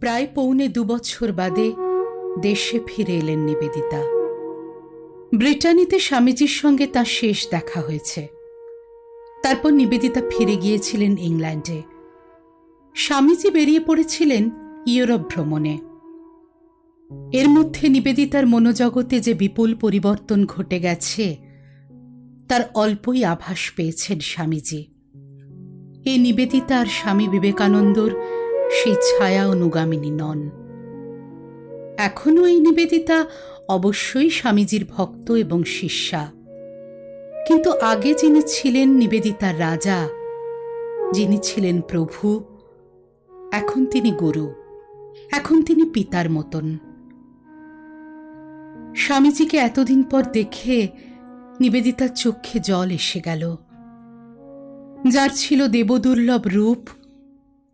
প্রায় ২.৫ বছর বাদে দেশে ফিরে এলেন নিবেদিতা। ব্রিটানিতে স্বামীজির সঙ্গে তার শেষ দেখা হয়েছে। তারপর নিবেদিতা ফিরে গিয়েছিলেন ইংল্যান্ডে। স্বামীজি বেরিয়ে পড়েছিলেন ইউরোপ ভ্রমণে। এর মধ্যে নিবেদিতার মনোজগতে যে বিপুল পরিবর্তন ঘটে গেছে তার অল্পই আভাস পেয়েছেন স্বামীজি। এই নিবেদিতা আর স্বামী বিবেকানন্দর সেই ছায়া অনুগামিনী নন। এখনও এই নিবেদিতা অবশ্যই স্বামীজির ভক্ত এবং শিষ্যা, কিন্তু আগে যিনি ছিলেন নিবেদিতার রাজা, যিনি ছিলেন প্রভু, এখন তিনি গুরু, এখন তিনি পিতার মতন। স্বামীজিকে এতদিন পর দেখে নিবেদিতার চোখে জল এসে গেল। যার ছিল দেবদুর্লভ রূপ,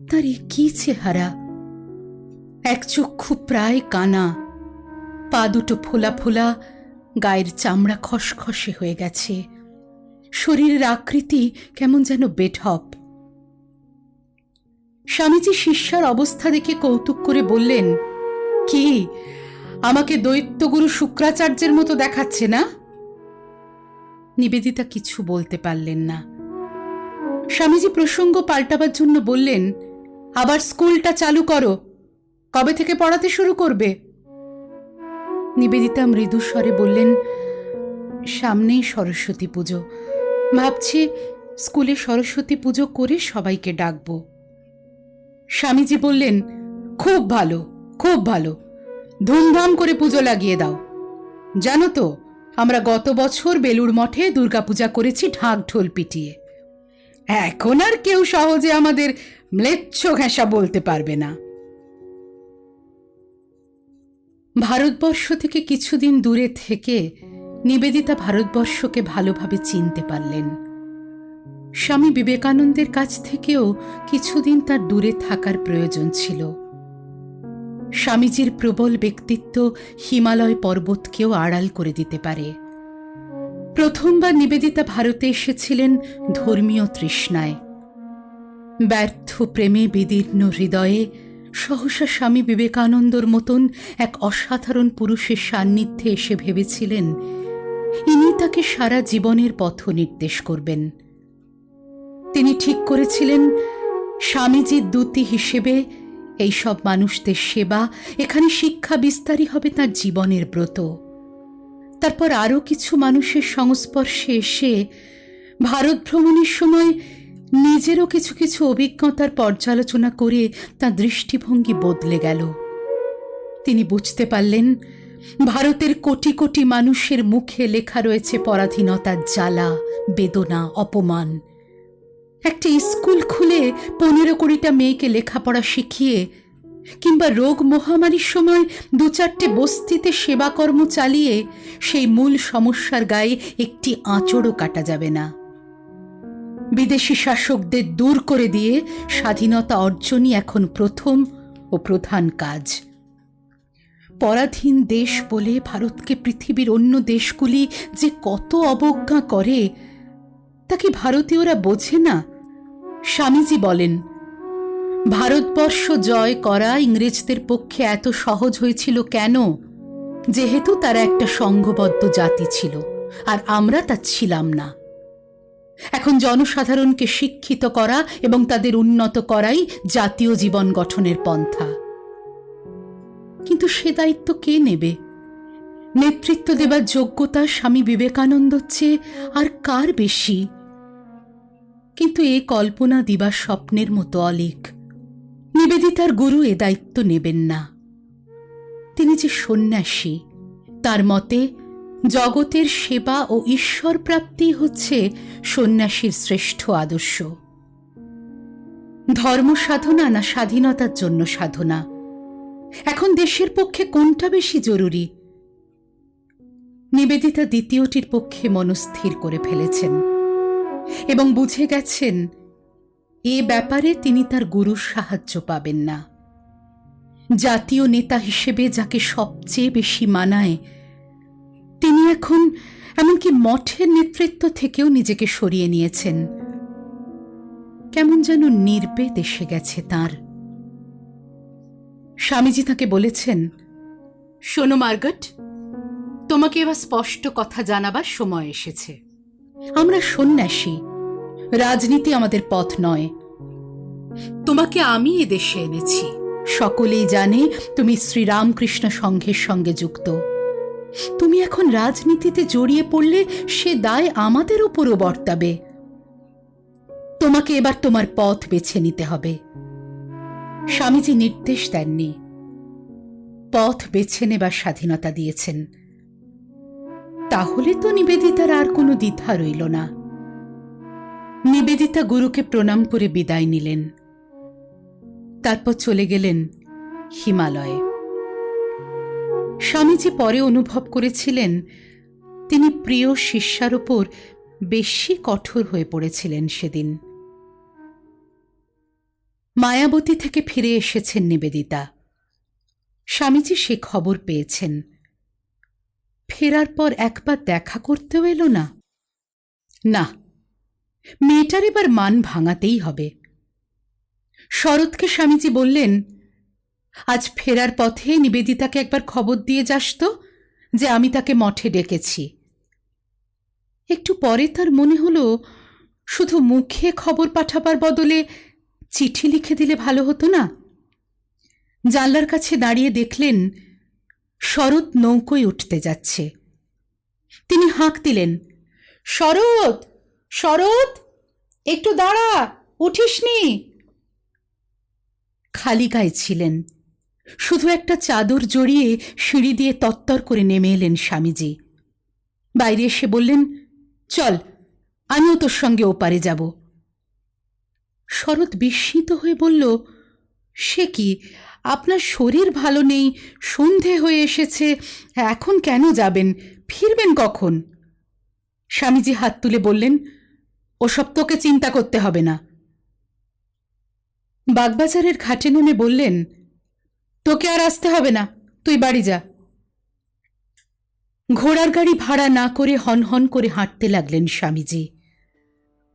তার কি চেহারা! এক চক্ষু প্রায় কানা, পা দুটো ফোলা ফোলা, গায়ের চামড়া খসখসে হয়ে গেছে, শরীরের আকৃতি কেমন যেন বেঢপ। স্বামীজি শিষ্যার অবস্থা দেখে কৌতুক করে বললেন, কি আমাকে দৈত্যগুরু শুক্রাচার্যের মতো দেখাচ্ছে না? নিবেদিতা কিছু বলতে পারলেন না। স্বামীজি প্রসঙ্গ পাল্টাবার জন্য বললেন, আবার স্কুলটা চালু করো, কবে থেকে পড়াতে শুরু করবে? নিবেদিতা মৃদু স্বরে বললেন, সামনেই সরস্বতী পুজো, ভাবছি স্কুলে সরস্বতী পুজো করে সবাইকে ডাকব। স্বামীজি বললেন, খুব ভালো, খুব ভালো, ধুমধাম করে পুজো লাগিয়ে দাও। জানো তো, আমরা গত বছর বেলুড় মঠে দুর্গাপূজা করেছি ঢাক ঢোল পিটিয়ে। এখন আর কেউ সহজে আমাদের ম্লেচ্ছ ঘেঁষা বলতে পারবে না। ভারতবর্ষ থেকে কিছুদিন দূরে থেকে নিবেদিতা ভারতবর্ষকে ভালোভাবে চিনতে পারলেন। স্বামী বিবেকানন্দের কাছ থেকেও কিছুদিন তার দূরে থাকার প্রয়োজন ছিল। স্বামীজির প্রবল ব্যক্তিত্ব হিমালয় পর্বতকেও আড়াল করে দিতে পারে। প্রথমবার নিবেদিতা ভারতে এসেছিলেন ধর্মীয় তৃষ্ণায়। ব্যর্থ প্রেমে বিদীর্ণ হৃদয়ে সহসা স্বামী বিবেকানন্দর মতন এক অসাধারণ পুরুষের সান্নিধ্যে এসে ভেবেছিলেন ইনি তাকে সারা জীবনের পথ নির্দেশ করবেন। তিনি ঠিক করেছিলেন স্বামীজির দূতি হিসেবে এইসব মানুষদের সেবা, এখানে শিক্ষা বিস্তারই হবে তার জীবনের ব্রত। তারপর আরও কিছু মানুষের সংস্পর্শে এসে ভারত ভ্রমণের সময় নিজেরও কিছু কিছু অভিজ্ঞতার পর্যালোচনা করে তার দৃষ্টিভঙ্গি বদলে গেল। তিনি বুঝতে পারলেন ভারতের কোটি কোটি মানুষের মুখে লেখা রয়েছে পরাধীনতার জ্বালা, বেদনা, অপমান। একটা স্কুল খুলে 15-20টা মেয়েকে লেখাপড়া শিখিয়ে কিংবা রোগ মহামারীর সময় 2-4টে বস্তিতে সেবাকর্ম চালিয়ে সেই মূল সমস্যার গায়ে একটি আঁচড়ও কাটা যাবে না। বিদেশি শাসকদের দূর করে দিয়ে স্বাধীনতা অর্জনই এখন প্রথম ও প্রধান কাজ। পরাধীন দেশ বলে ভারতকে পৃথিবীর অন্য দেশগুলি যে কত অবজ্ঞা করে তা কি ভারতীয়রা বোঝে না? স্বামীজি বলেন, ভারতবর্ষ জয় করা ইংরেজদের পক্ষে এত সহজ হয়েছিল কেন? যেহেতু তারা একটা সংঘবদ্ধ জাতি ছিল আর আমরা তা ছিলাম না। এখন জনসাধারণকে শিক্ষিত করা এবং তাদের উন্নত করাই জাতীয় জীবন গঠনের পন্থা। কিন্তু সে দায়িত্ব কে নেবে? নেতৃত্ব দেবার যোগ্যতা স্বামী বিবেকানন্দর চেয়ে আর কার বেশি? কিন্তু এ কল্পনা দিবার স্বপ্নের মতো অলীক। নিবেদিতার গুরু এ দায়িত্ব নেবেন না। তিনি যে সন্ন্যাসী, তার মতে জগতের সেবা ও ঈশ্বর প্রাপ্তি হচ্ছে সন্ন্যাসীর শ্রেষ্ঠ আদর্শ। ধর্ম সাধনা না স্বাধীনতার জন্য সাধনা? এখন দেশের পক্ষে কোনটা বেশি জরুরি? নিবেদিতা দ্বিতীয়টির পক্ষে মনস্থির করে ফেলেছেন এবং বুঝে গেছেন এ ব্যাপারে তিনি তার গুরুর সাহায্য পাবেন না। জাতীয় নেতা হিসেবে যাকে সবচেয়ে বেশি মানায় তিনি এখন এমনকি মঠের নেতৃত্ব থেকেও নিজেকে সরিয়ে নিয়েছেন। কেমন যেন নির্বেদ এসে গেছে তাঁর। স্বামীজি তাকে বলেছেন, শোনো মার্গট, তোমাকে এবার স্পষ্ট কথা জানাবার সময় এসেছে। আমরা সন্ন্যাসী, রাজনীতি আমাদের পথ নয়। তোমাকে আমি এদেশে এনেছি, সকলেই জানে তুমি শ্রীরামকৃষ্ণ সংঘের সঙ্গে যুক্ত। তুমি এখন রাজনীতিতে জড়িয়ে পড়লে সে দায় আমাদের উপরও বর্তাবে। তোমাকে এবার তোমার পথ বেছে নিতে হবে। স্বামীজি নির্দেশ দেননি, পথ বেছে নেবার স্বাধীনতা দিয়েছেন। তাহলে তো নিবেদিতার আর কোনো দ্বিধা রইল না। নিবেদিতা গুরুকে প্রণাম করে বিদায় নিলেন। তারপর চলে গেলেন হিমালয়ে। স্বামীজি পরে অনুভব করেছিলেন তিনি প্রিয় শিষ্যার উপর বেশি কঠোর হয়ে পড়েছিলেন সেদিন। মায়াবতী থেকে ফিরে এসেছেন নিবেদিতা। স্বামীজি সে খবর পেয়েছেন। ফেরার পর একবার দেখা করতেও এলো না। না, মেয়েটার এবার মান ভাঙাতেই হবে। শরৎকে স্বামীজি বললেন, আজ ফেরার পথে নিবেদিতাকে একবার খবর দিয়ে যাস তো যে আমি তাকে মঠে ডেকেছি। একটু পরে তার মনে হলো শুধু মুখে খবর পাঠাবার বদলে চিঠি লিখে দিলে ভালো হতো না। জানলার কাছে দাঁড়িয়ে দেখলেন শরৎ নৌকোয় উঠতে যাচ্ছে। তিনি হাঁক দিলেন, শরৎ, শরৎ, একটু দাঁড়া, উঠিসনি। খালি গায়ে ছিলেন, শুধু একটা চাদর জড়িয়ে সিঁড়ি দিয়ে তত্তর করে নেমে এলেন স্বামীজি। বাইরে এসে বললেন, চল, আমিও তোর সঙ্গে ওপারে যাব। শরৎ বিস্মিত হয়ে বলল, সে কি, আপনার শরীর ভালো নেই, সন্ধে হয়ে এসেছে, এখন কেন যাবেন, ফিরবেন কখন? স্বামীজি হাত তুলে বললেন, ওসব তোকে চিন্তা করতে হবে না। বাগবাজারের ঘাটে নেমে বললেন, তোকে আর আসতে হবে না, তুই বাড়ি যা। ঘোড়ার গাড়ি ভাড়া না করে হনহন করে হাঁটতে লাগলেন স্বামীজি।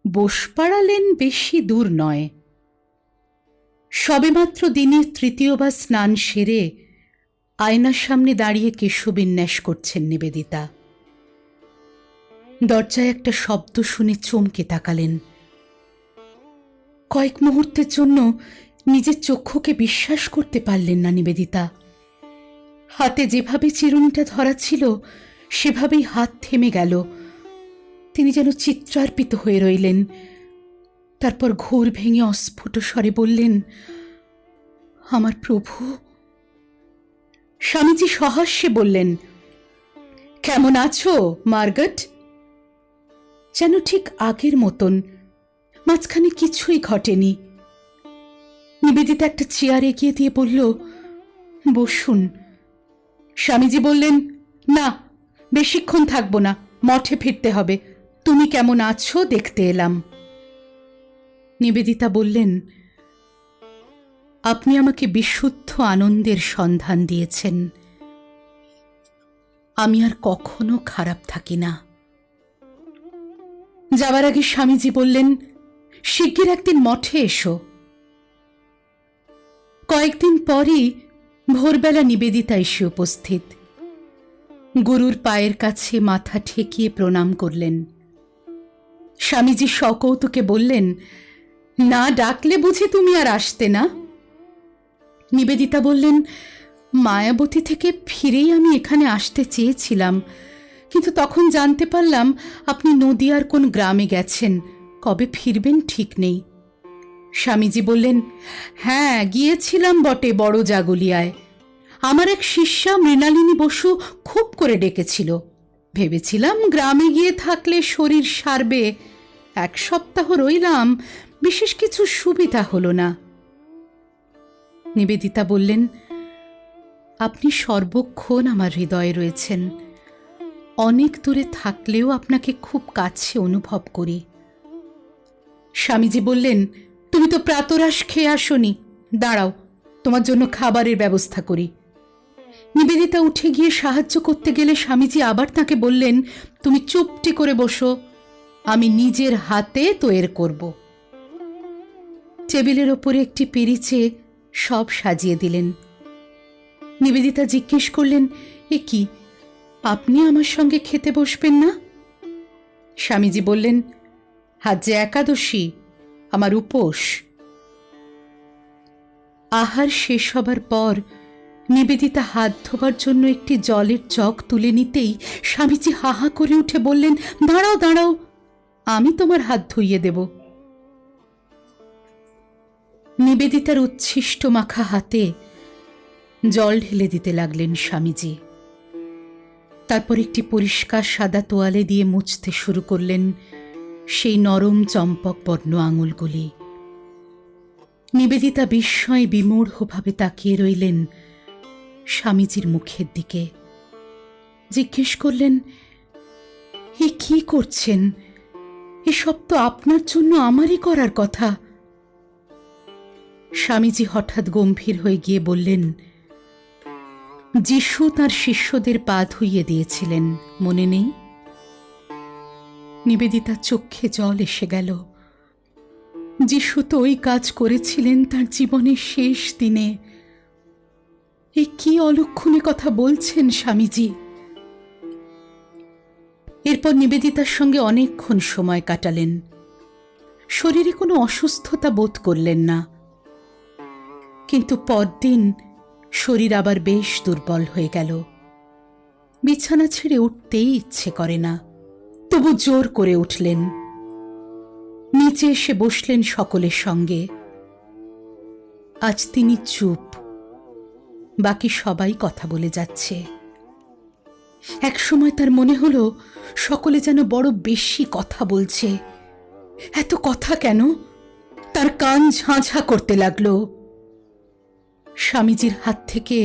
বোসপাড়া বেশি দূর নয়। সবেমাত্র দিনের তৃতীয়বার স্নান সেরে আয়নার সামনে দাঁড়িয়ে কেশবিন্যাস করছেন নিবেদিতা। দরজায় একটা শব্দ শুনে চমকে তাকালেন। কয়েক মুহূর্তের জন্য নিজের চক্ষুকে বিশ্বাস করতে পারলেন না নিবেদিতা। হাতে যেভাবে চিরুনিটা ধরা ছিল সেভাবেই হাত থেমে গেল। তিনি যেন চিত্রার্পিত হয়ে রইলেন। তারপর ঘোর ভেঙে অস্ফুট স্বরে বললেন, আমার প্রভু। স্বামীজি সহাস্যে বললেন, কেমন আছো মার্গট? যেন ঠিক আগের মতন, মাঝখানে কিছুই ঘটেনি। নিবেদিতা একটা চেয়ার এগিয়ে দিয়ে বলল, বসুন। স্বামীজি বললেন, না, বেশিক্ষণ থাকবো না, মঠে ফিরতে হবে। তুমি কেমন আছো দেখতে এলাম। নিবেদিতা বললেন, আপনি আমাকে বিশুদ্ধ আনন্দের সন্ধান দিয়েছেন। আমি আর কখনো খারাপ থাকি না। যাবার আগে স্বামীজি বললেন, শিগগির একদিন মঠে এসো। কয়েকদিন পরই ভোরবেলা নিবেদিতা এসে উপস্থিত। গুরুর পায়ের কাছে মাথা ঠেকিয়ে প্রণাম করলেন। স্বামীজি সকৌতুকে বললেন, না ডাকলে বুঝি তুমি আর আসতে না? নিবেদিতা বললেন, মায়াবতী থেকে ফিরেই আমি এখানে আসতে চেয়েছিলাম, কিন্তু তখন জানতে পারলাম আপনি নদিয়ার কোন গ্রামে গেছেন, কবে ফিরবেন ঠিক নেই। স্বামীজি বললেন, হ্যাঁ গিয়েছিলাম বটে বড় জাগুলিয়ায়। আমার এক শিষ্যা মৃণালিনী বসু খুব করে ডেকেছিল। ভেবেছিলাম গ্রামে গিয়ে থাকলে শরীর সারবে। 1 সপ্তাহ রইলাম, বিশেষ কিছু সুবিধা হলো না। নিবেদিতা বললেন, আপনি সর্বক্ষণ আমার হৃদয়ে রয়েছেন। অনেক দূরে থাকলেও আপনাকে খুব কাছে অনুভব করি। স্বামীজি বললেন, তুমি তো প্রাতরাশ খেয়ে আসনি, দাঁড়াও, তোমার জন্য খাবারের ব্যবস্থা করি। নিবেদিতা উঠে গিয়ে সাহায্য করতে গেলে স্বামীজি আবার তাকে বললেন, তুমি চুপটি করে বসো, আমি নিজের হাতে তৈরি করব। টেবিলের ওপরে একটি পেরিচে সব সাজিয়ে দিলেন। নিবেদিতা জিজ্ঞেস করলেন, এ কি, আপনি আমার সঙ্গে খেতে বসবেন না? স্বামীজি বললেন, আজ যে একাদশী, আমার উপোস। আহার শেষ হবার পর নিবেদিতা হাত ধোবার জন্য একটি জলের জগ তুলে নিতেই স্বামীজি হাহা করে উঠে বললেন, দাঁড়াও দাঁড়াও, আমি তোমার হাত ধুইয়ে দেব। নিবেদিতার উচ্ছিষ্ট মাখা হাতে জল ঢেলে দিতে লাগলেন স্বামীজি। তারপর একটি পরিষ্কার সাদা তোয়ালে দিয়ে মুছতে শুরু করলেন সেই নরম চম্পক বর্ণ আঙুলগুলি। নিবেদিতা বিস্ময়ে বিমূঢ়ভাবে তাকিয়ে রইলেন স্বামীজির মুখের দিকে। জিজ্ঞেস করলেন, এ কি করছেন? এসব তো আপনার জন্য আমারই করার কথা। স্বামীজি হঠাৎ গম্ভীর হয়ে গিয়ে বললেন, যিশু তাঁর শিষ্যদের পা ধুইয়ে দিয়েছিলেন, মনে নেই? নিবেদিতার চোখে জল এসে গেল। যিশু তো ওই কাজ করেছিলেন তার জীবনের শেষ দিনে। এ কি অলক্ষণে কথা বলছেন স্বামীজি? এরপর নিবেদিতার সঙ্গে অনেকক্ষণ সময় কাটালেন। শরীরে কোনো অসুস্থতা বোধ করলেন না, কিন্তু পরদিন শরীর আবার বেশ দুর্বল হয়ে গেল। বিছানা ছেড়ে উঠতেই ইচ্ছে করে না, তবু জোর করে উঠলেন। নিচে এসে বসলেন সকলের সঙ্গে। আজ তিনি চুপ, বাকি সবাই কথা বলে যাচ্ছে। একসময় তার মনে হলো সকলে যেন বড় বেশি কথা বলছে। এত কথা কেন? তার কান ঝাঁঝা করতে লাগলো। স্বামীজির হাত থেকে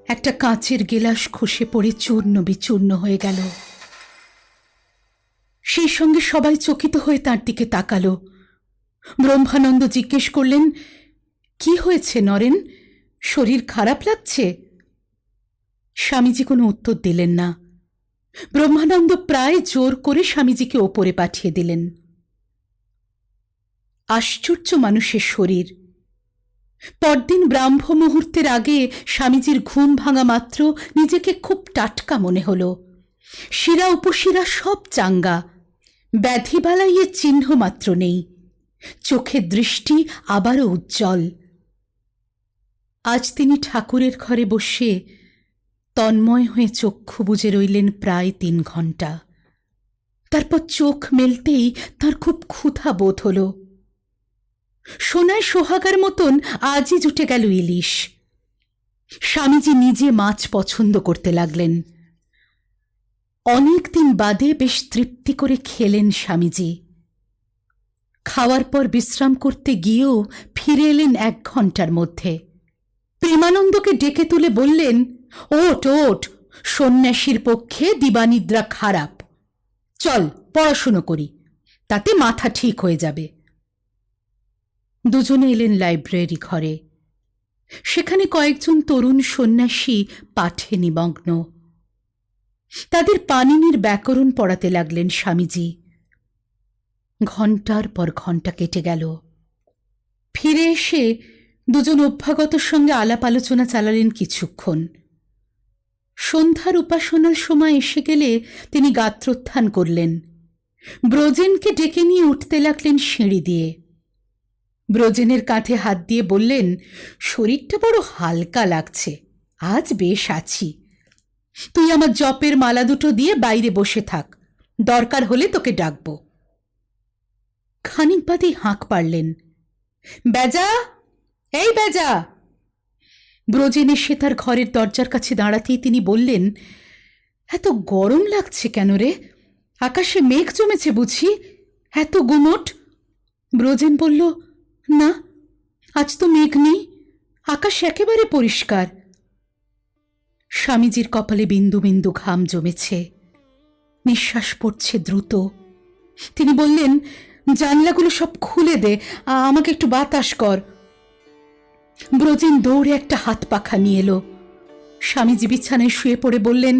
একটা কাঁচের গেলাস খসে পড়ে চূর্ণ বিচূর্ণ হয়ে গেল। সেই সঙ্গে সবাই চকিত হয়ে তার দিকে তাকালো। ব্রহ্মানন্দ জিজ্ঞেস করলেন, কি হয়েছে নরেন, শরীর খারাপ লাগছে? স্বামীজি কোনো উত্তর দিলেন না। ব্রহ্মানন্দ প্রায় জোর করে স্বামীজিকে ওপরে পাঠিয়ে দিলেন। আশ্চর্য মানুষের শরীর! পরদিন ব্রাহ্ম মুহূর্তের আগে স্বামীজির ঘুম ভাঙা মাত্র নিজেকে খুব টাটকা মনে হল। শিরা উপশিরা সব চাঙ্গা, ব্যাধি বালাইয়ের চিহ্ন মাত্র নেই। চোখের দৃষ্টি আবারও উজ্জ্বল। আজ তিনি ঠাকুরের ঘরে বসে তন্ময় হয়ে চক্ষু বুজে রইলেন প্রায় 3 ঘণ্টা। তারপর চোখ মেলতেই তার খুব ক্ষুধা বোধ হল। সোনায় সোহাগার মতন আজই জুটে গেল ইলিশ। স্বামীজি নিজে মাছ পছন্দ করতে লাগলেন। অনেক দিন বাদে বেশ তৃপ্তি করে খেলেন স্বামীজি। খাওয়ার পর বিশ্রাম করতে গিয়েও ফিরে এলেন 1 ঘণ্টার মধ্যে। প্রেমানন্দকে ডেকে তুলে বললেন, ওঠ ওঠ, সন্ন্যাসীর পক্ষে দিবানিদ্রা খারাপ, চল পড়াশুনো করি, তাতে মাথা ঠিক হয়ে যাবে। দুজনে এলেন লাইব্রেরি ঘরে। সেখানে কয়েকজন তরুণ সন্ন্যাসী পাঠে নিমগ্ন। তাদের পাণিনির ব্যাকরণ পড়াতে লাগলেন স্বামীজি। ঘণ্টার পর ঘণ্টা কেটে গেল। ফিরে এসে দুজন অভ্যাগতর সঙ্গে আলাপ আলোচনা চালালেন কিছুক্ষণ। সন্ধ্যার উপাসনার সময় এসে গেলে তিনি গাত্রোত্থান করলেন। ব্রজেনকে ডেকে নিয়ে উঠতে লাগলেন সিঁড়ি দিয়ে। ব্রজেনের কাঁধে হাত দিয়ে বললেন, শরীরটা বড় হালকা লাগছে, আজ বেশ আছি। তুই আমার জপের মালা দুটো দিয়ে বাইরে বসে থাক, দরকার হলে তোকে ডাকব। খানিক বাদেই হাঁক পারলেন, বেজা, এই বেজা। ব্রজেন এসে তার ঘরের দরজার কাছে দাঁড়াতেই তিনি বললেন, এত গরম লাগছে কেন রে? আকাশে মেঘ জমেছে বুঝি, এত গুমট? ব্রজেন বলল, না, আজ তো মেঘ নেই, আকাশ একেবারে পরিষ্কার। স্বামীজির কপালে বিন্দু বিন্দু ঘাম জমেছে। নিঃশ্বাস পড়ছে দ্রুত। তিনি বললেন, জানলাগুলো সব খুলে দে, আমাকে একটু বাতাস কর। ব্রজেন দৌড়ে একটা হাত পাখা নিয়ে এলো। স্বামীজি বিছানায় শুয়ে পড়ে বললেন,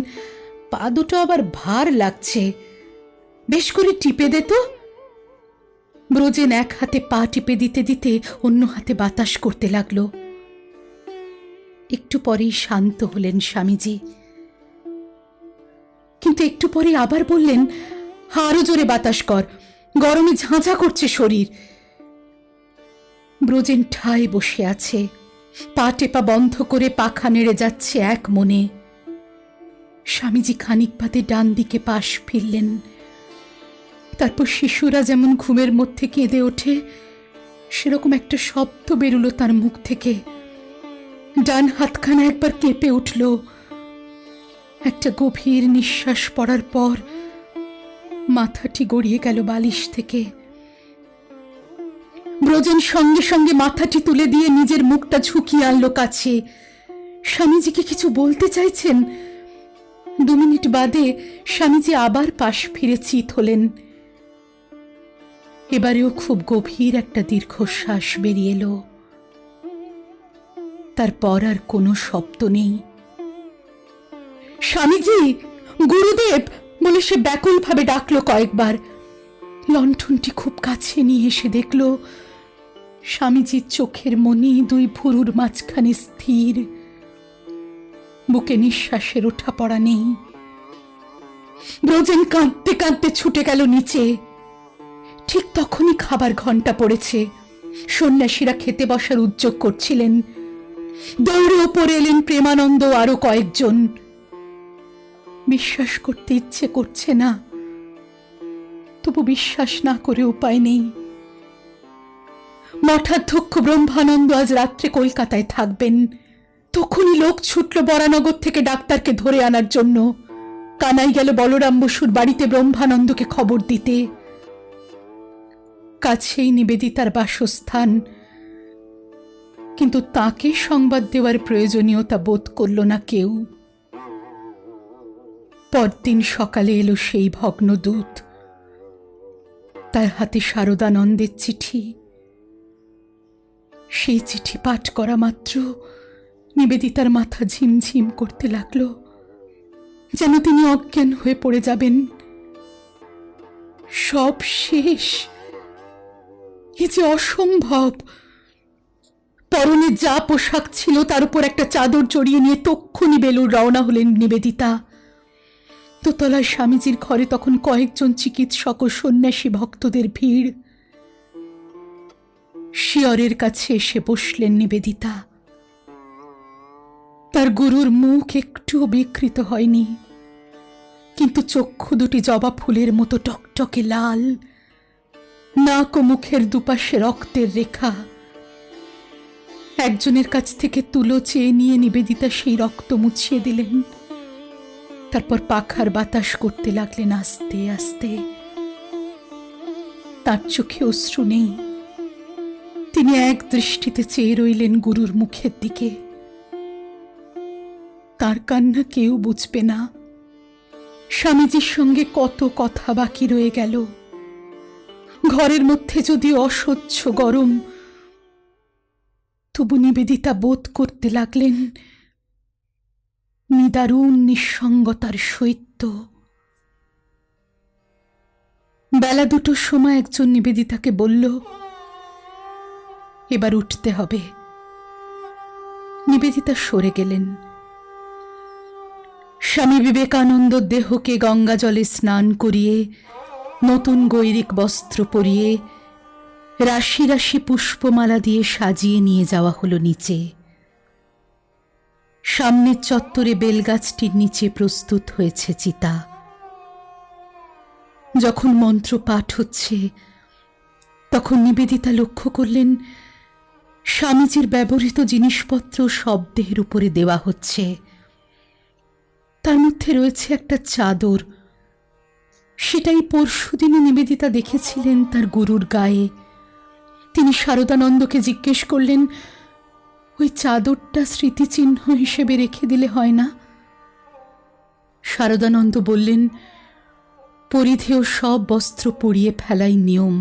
পা দুটো আবার ভার লাগছে, বেশ করে টিপে দে তো। ব্রজেন এক হাতে পা টিপে দিতে দিতে অন্য হাতে বাতাস করতে লাগলো। একটু পরেই শান্ত হলেন স্বামীজি, কিন্তু একটু পরে আবার বললেন, আরো জোরে বাতাস কর, গরমে ঝাঁঝা করছে শরীর। ব্রজেন ঠায় বসে আছে, পা টেপা বন্ধ করে পাখা নেড়ে যাচ্ছে এক মনে। স্বামীজি খানিক বাদে ডান দিকে পাশ ফিরলেন। তারপর শিশুরা যেমন ঘুমের মধ্যে কেঁদে ওঠে, সেরকম একটা শব্দ বেরুলো তার মুখ থেকে। ডান হাতখানা একবার কেঁপে উঠল। একটা গভীর নিঃশ্বাস পড়ার পর মাথাটি গড়িয়ে গেল বালিশ থেকে। ব্রজেন সঙ্গে সঙ্গে মাথাটি তুলে দিয়ে নিজের মুখটা ঝুঁকিয়ে আনলো কাছে। স্বামীজিকে কিছু বলতে চাইছেন। 2 মিনিট বাদে স্বামীজি আবার পাশ ফিরে চিত হলেন। এবারেও খুব গভীর একটা দীর্ঘশ্বাস বেরিয়ে এলো। তারপর আর কোনো শব্দ নেই। স্বামীজি, গুরুদেব বলে সে ব্যাকুল ভাবে ডাকলো কয়েকবার। লণ্ঠনটি খুব কাছে নিয়ে এসে দেখল স্বামীজির চোখের মনি 2 ভুরুর মাঝখানে স্থির, বুকে নিঃশ্বাসের ওঠা পড়া নেই। ব্রজেন কাঁদতে কাঁদতে ছুটে গেল নিচে। ঠিক তখনই খাবার ঘন্টা পড়েছে। সন্ন্যাসীরা খেতে বসার উদ্যোগ করছিলেন। দৌড়ে ওপরে এলেন প্রেমানন্দ আরো কয়েকজন। বিশ্বাস করতে ইচ্ছে করছে না, তবু বিশ্বাস না করে উপায় নেই। মঠাধ্যক্ষ ব্রহ্মানন্দ আজ রাত্রে কলকাতায় থাকবেন। তখনই লোক ছুটল বরানগর থেকে ডাক্তারকে ধরে আনার জন্য। কানাই গেল বলরাম বসুর বাড়িতে ব্রহ্মানন্দকে খবর দিতে। কাছেই নিবেদিতার বাসস্থান, কিন্তু তাকে সংবাদ দেওয়ার প্রয়োজনীয়তা বোধ করল না কেউ। পরদিন সকালে এলো সেই ভগ্ন দূত। তার হাতে শারদানন্দের চিঠি। সেই চিঠি পাঠ করা মাত্র নিবেদিতার মাথা ঝিমঝিম করতে লাগল, যেন তিনি অজ্ঞান হয়ে পড়ে যাবেন। সব শেষ, এ যে অসম্ভব। পরনে যা পোশাক ছিল তার উপর একটা চাদর জড়িয়ে নিয়ে তক্ষুনি বেলুর রওনা হলেন নিবেদিতা। দোতলায় স্বামীজির ঘরে তখন কয়েকজন চিকিৎসক ও সন্ন্যাসী ভক্তদের ভিড়। শিয়রের কাছে এসে বসলেন নিবেদিতা। তার গুরুর মুখ একটুও বিকৃত হয়নি, কিন্তু চক্ষু দুটি জবা ফুলের মতো টকটকে লাল, নাক ও মুখের দুপাশে রক্তের রেখা। একজনের কাছ থেকে তুলো চেয়ে নিয়ে নিবেদিতা সেই রক্ত মুছিয়ে দিলেন। তারপর পাখার বাতাস করতে লাগলেন আস্তে আস্তে। তার চোখে অশ্রু নেই। তিনি এক দৃষ্টিতে চেয়ে রইলেন গুরুর মুখের দিকে। তার কান্না কেউ বুঝবে না। স্বামীজির সঙ্গে কত কথা বাকি রয়ে গেল। ঘরের মধ্যে যদি অসহ্য গরম, তবু নিবেদিতা বোধ করতে লাগলেন নিদারুণ নিঃসঙ্গতার শৈত্য। বেলা 2টোর সময় একজন নিবেদিতাকে বলল, এবার উঠতে হবে। নিবেদিতা সরে গেলেন। স্বামী বিবেকানন্দ দেহকে গঙ্গা জলে স্নান করিয়ে, নতুন গৈরিক বস্ত্র পরিয়ে, রাশি রাশি পুষ্পমালা দিয়ে সাজিয়ে নিয়ে যাওয়া হলো নিচে। সামনের চত্বরে বেলগাছটির নিচে প্রস্তুত হয়েছে চিতা। যখন মন্ত্র পাঠ হচ্ছে, তখন নিবেদিতা লক্ষ্য করলেন স্বামীজির ব্যবহৃত জিনিসপত্র শব্দের উপরে দেওয়া হচ্ছে। তার মধ্যে রয়েছে একটা চাদর। সেটাই পরশুদিনে নিবেদিতা দেখেছিলেন তার গুরুর গায়ে। তিনি শারদানন্দকে জিজ্ঞেস করলেন, ওই চাদরটা স্মৃতিচিহ্ন হিসেবে রেখে দিলে হয় না? শারদানন্দ বললেন, পরিধেয় সব বস্ত্র পুড়িয়ে ফেলাই নিয়ম,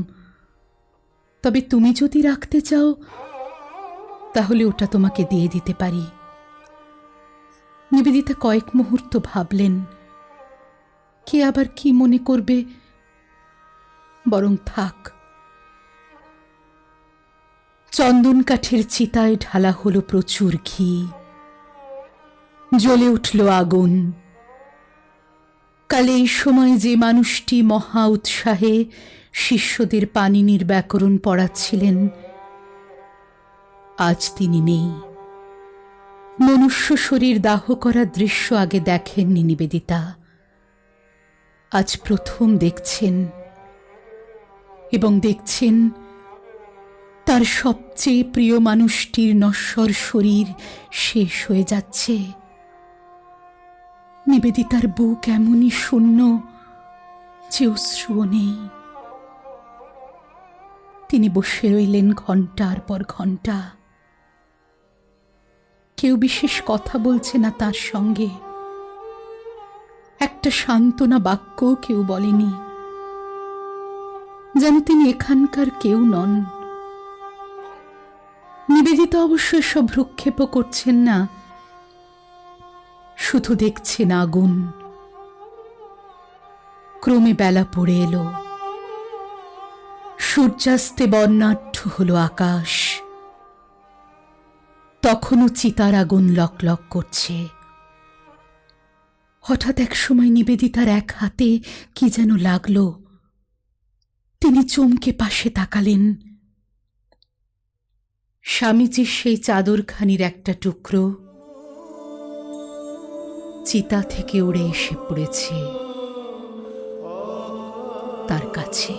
তবে তুমি যদি রাখতে চাও তাহলে ওটা তোমাকে দিয়ে দিতে পারি। নিবেদিতা কয়েক মুহূর্ত ভাবলেন, কে আবার কি মনে করবে, বরং থাক। চন্দন কাঠের চিতায় ঢালা হলো প্রচুর ঘি, জ্বলে উঠল আগুন। কাল এই সময় যে মানুষটি মহা উৎসাহে শিষ্যদের পাণিনির ব্যাকরণ পড়াচ্ছিলেন, আজ তিনি নেই। মনুষ্য শরীর দাহ করার দৃশ্য আগে দেখেননি নিবেদিতা, আজ প্রথম দেখছেন, এবং দেখছেন তার সবচেয়ে প্রিয় মানুষটির নশ্বর শরীর শেষ হয়ে যাচ্ছে। নিবেদিতার বুক এমনই শূন্য যে অশ্রুও নেই। তিনি বসে রইলেন ঘণ্টার পর ঘণ্টা। কেউ বিশেষ কথা বলছে না তার সঙ্গে, একটা সান্ত্বনা বাক্য কেউ বলেনি, যেন তিনি এখানকার কেউ নন। নিবেদিতা অবশ্য সব ভ্রুক্ষেপ করছেন না, শুধু দেখছেন আগুন। ক্রমে বেলা পড়ে এলো, সূর্যাস্তে বর্ণাঢ্য হলো আকাশ। তখনও চিতার আগুন লকলক করছে। হঠাৎ এক সময় নিবেদিতার এক হাতে কি যেন লাগলো। তিনি চমকে পাশে তাকালেন। স্বামীজির সেই চাদরখানির একটা টুকরো চিতা থেকে উড়ে এসে পড়েছে তার কাছে।